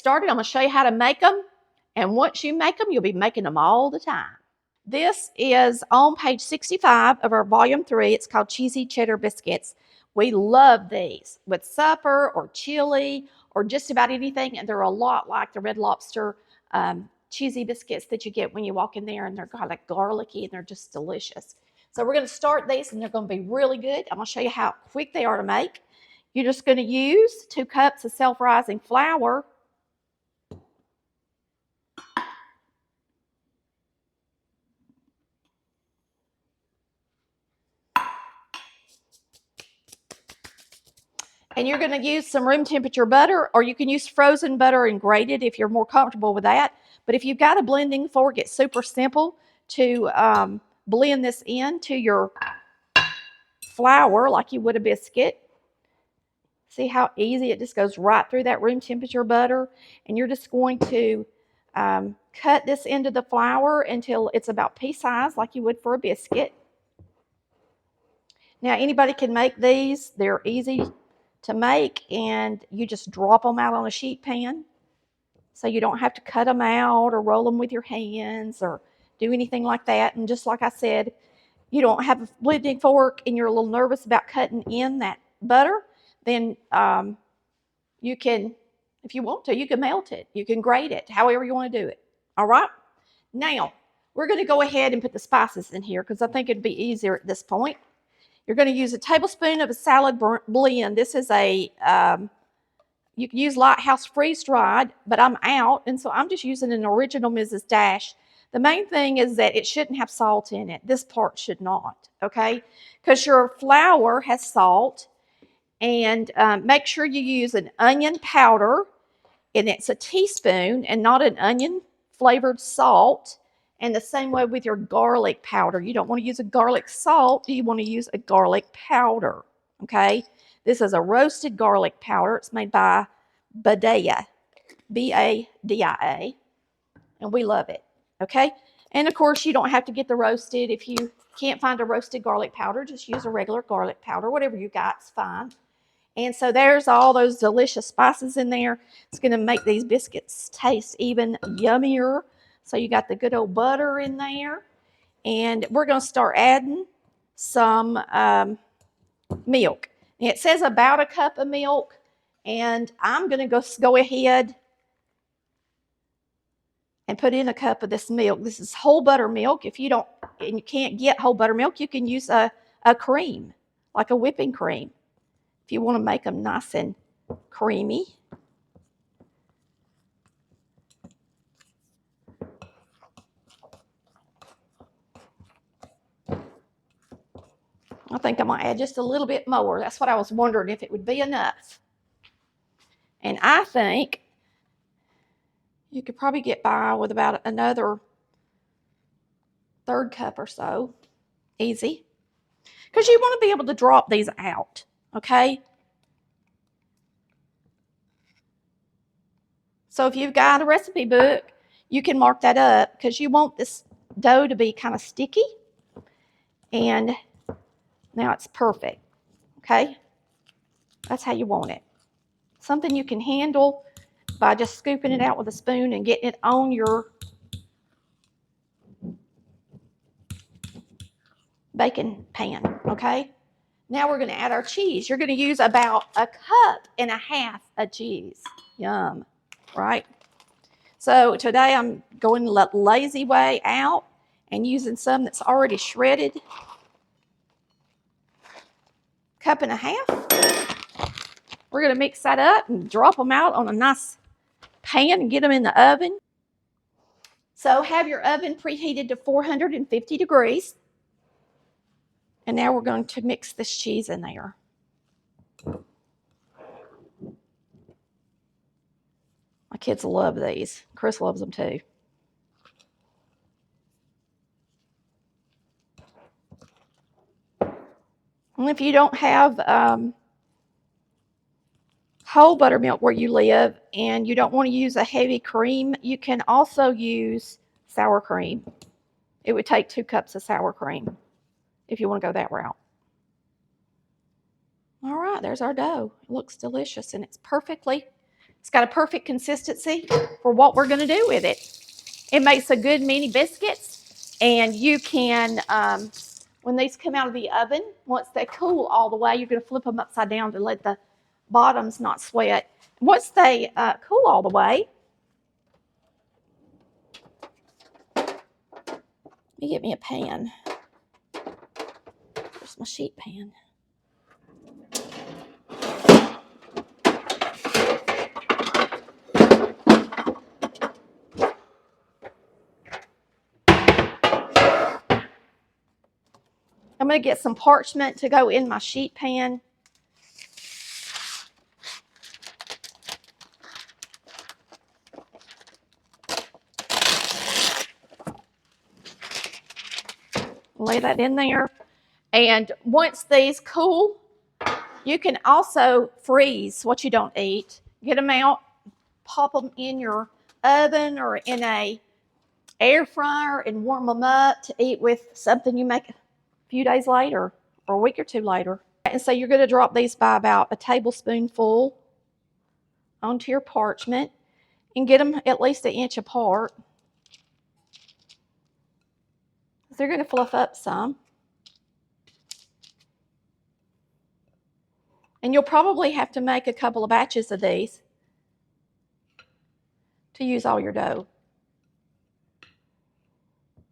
started. I'm going to show you how to make them. And once you make them, you'll be making them all the time. This is on page 65 of our volume 3. It's called Cheesy Cheddar Biscuits. We love these with supper or chili or just about anything. And they're a lot like the Red Lobster cheesy biscuits that you get when you walk in there, and they're kind of garlicky and they're just delicious. So we're going to start these, and they're going to be really good. I'm going to show you how quick they are to make. You're just going to use 2 cups of self-rising flour. And you're going to use some room temperature butter, or you can use frozen butter and grated if you're more comfortable with that. But if you've got a blending fork, it's super simple to blend this into your flour like you would a biscuit. See how easy it just goes right through that room temperature butter. And you're just going to cut this into the flour until it's about pea size like you would for a biscuit. Now anybody can make these. They're easy to make, and you just drop them out on a sheet pan. So you don't have to cut them out or roll them with your hands or do anything like that. And just like I said, you don't have a blending fork and you're a little nervous about cutting in that butter, then you can, if you want to, you can melt it. You can grate it, however you want to do it. All right? Now, we're going to go ahead and put the spices in here because I think it'd be easier at this point. You're going to use a tablespoon of a salad blend. This is a, you can use Lighthouse freeze-dried, but I'm out, and so I'm just using an original Mrs. Dash. The main thing is that it shouldn't have salt in it. This part should not, okay? Because your flour has salt. And make sure you use an onion powder, and it's a teaspoon and not an onion-flavored salt. And the same way with your garlic powder. You don't want to use a garlic salt. You want to use a garlic powder, okay? This is a roasted garlic powder. It's made by Badia, B-A-D-I-A, and we love it, okay? And, of course, you don't have to get the roasted. If you can't find a roasted garlic powder, just use a regular garlic powder. Whatever you got is fine. And so there's all those delicious spices in there. It's going to make these biscuits taste even yummier. So you got the good old butter in there. And we're going to start adding some milk. And it says about a cup of milk. And I'm going to go ahead and put in a cup of this milk. This is whole buttermilk. If you don't, and you can't get whole buttermilk, you can use a cream, like a whipping cream, if you want to make them nice and creamy. I think I'm going to add just a little bit more. That's what I was wondering, if it would be enough. And I think you could probably get by with about another 1/3 cup or so. Easy. Because you want to be able to drop these out, okay? So if you've got a recipe book, you can mark that up because you want this dough to be kind of sticky. And now it's perfect, okay? That's how you want it. Something you can handle by just scooping it out with a spoon and getting it on your baking pan, okay? Now we're going to add our cheese. You're going to use about 1.5 cups of cheese. Yum, right? So today I'm going the lazy way out and using some that's already shredded. 1.5 cups. We're going to mix that up and drop them out on a nice pan and get them in the oven. So have your oven preheated to 450 degrees. And now we're going to mix this cheese in there. My kids love these. Chris loves them too. And if you don't have whole buttermilk where you live and you don't want to use a heavy cream, you can also use sour cream. It would take 2 cups of sour cream if you want to go that route. All right, there's our dough. It looks delicious and it's perfectly It's got a perfect consistency for what we're going to do with it. It makes a good mini biscuits, and you can, when these come out of the oven, once they cool all the way, you're going to flip them upside down to let the bottoms not sweat. Once they cool all the way, let me get me a pan. Where's my sheet pan? I'm going to get some parchment to go in my sheet pan. Lay that in there. And once these cool, you can also freeze what you don't eat. Get them out, pop them in your oven or in a air fryer and warm them up to eat with something you make a few days later or a week or two later. And so you're going to drop these by about a tablespoonful onto your parchment and get them at least 1 inch apart. They're going to fluff up some. And you'll probably have to make a couple of batches of these to use all your dough.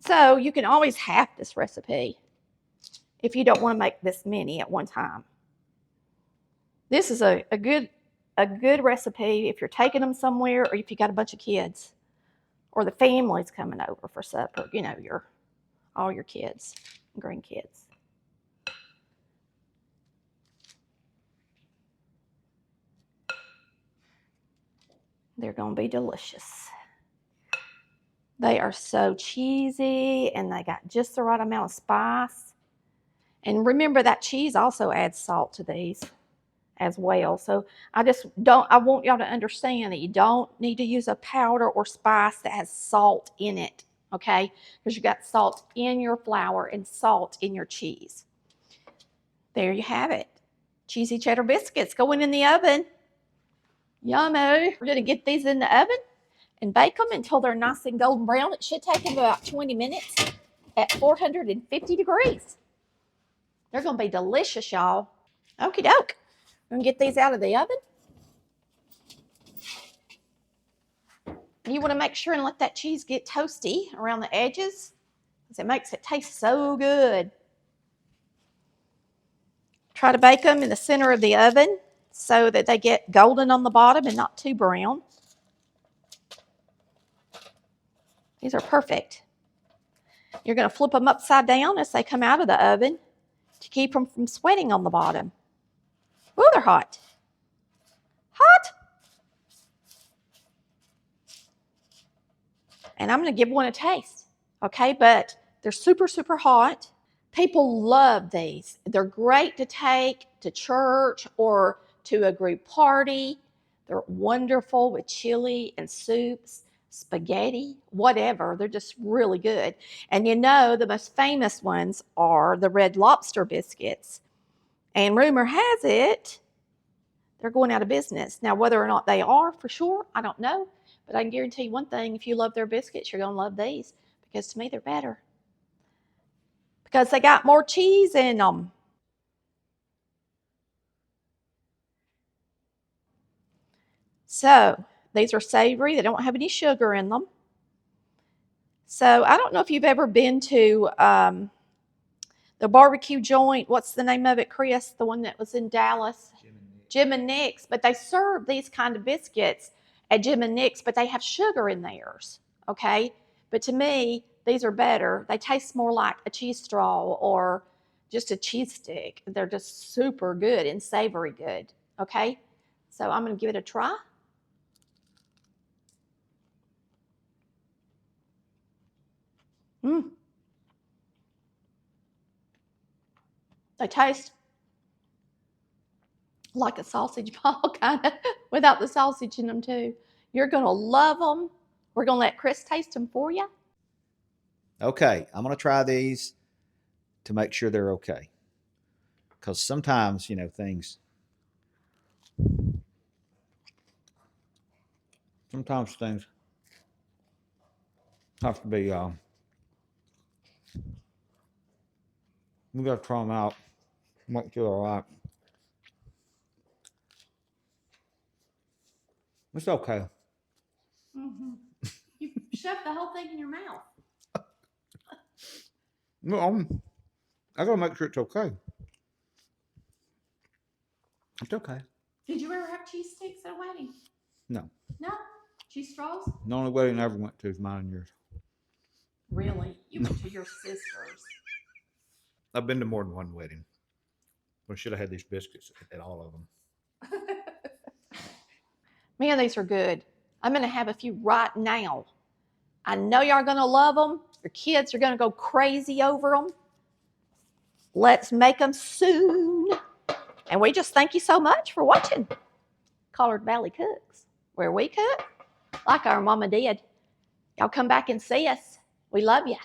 So you can always half this recipe if you don't want to make this many at one time. This is a good recipe if you're taking them somewhere or if you got a bunch of kids or the family's coming over for supper, you know, all your kids and grandkids. They're going to be delicious. They are so cheesy and they got just the right amount of spice. And remember that cheese also adds salt to these as well. So I want y'all to understand that you don't need to use a powder or spice that has salt in it, okay? Because you got salt in your flour and salt in your cheese. There you have it. Cheesy cheddar biscuits going in the oven. Yummy. We're going to get these in the oven and bake them until they're nice and golden brown. It should take them about 20 minutes at 450 degrees. They're going to be delicious, y'all. Okie doke. I'm going to get these out of the oven. You want to make sure and let that cheese get toasty around the edges because it makes it taste so good. Try to bake them in the center of the oven so that they get golden on the bottom and not too brown. These are perfect. You're going to flip them upside down as they come out of the oven to keep them from sweating on the bottom. Ooh, they're hot. Hot. And I'm going to give one a taste, okay? But they're super, super hot. People love these. They're great to take to church or to a group party. They're wonderful with chili and soups, spaghetti, whatever. They're just really good. And you know, the most famous ones are the Red Lobster biscuits. And rumor has it, they're going out of business. Now, whether or not they are for sure, I don't know. But I can guarantee you one thing, if you love their biscuits, you're going to love these. Because to me, they're better. Because they got more cheese in them. So, these are savory. They don't have any sugar in them. So, I don't know if you've ever been to the barbecue joint. What's the name of it, Chris? The one that was in Dallas? Jim and Nick's. But they serve these kind of biscuits at Jim and Nick's, but they have sugar in theirs, okay? But to me, these are better. They taste more like a cheese straw or just a cheese stick. They're just super good and savory good, okay? So I'm going to give it a try. They taste like a sausage ball, kind of, without the sausage in them too. You're going to love them. We're going to let Chris taste them for you. Okay, I'm going to try these to make sure they're okay. Because sometimes, you know, things. Sometimes things have to be, we gotta try them out, make sure they're all right. It's okay. Mm-hmm. You shoved the whole thing in your mouth. No, I gotta make sure it's okay. It's okay. Did you ever have cheese sticks at a wedding? No. No? Cheese straws? The only wedding I ever went to is mine and yours. Really? You went to your sister's. I've been to more than one wedding. We should have had these biscuits at all of them. Man, these are good. I'm going to have a few right now. I know y'all are going to love them. Your kids are going to go crazy over them. Let's make them soon. And we just thank you so much for watching Collard Valley Cooks, where we cook like our mama did. Y'all come back and see us. We love you.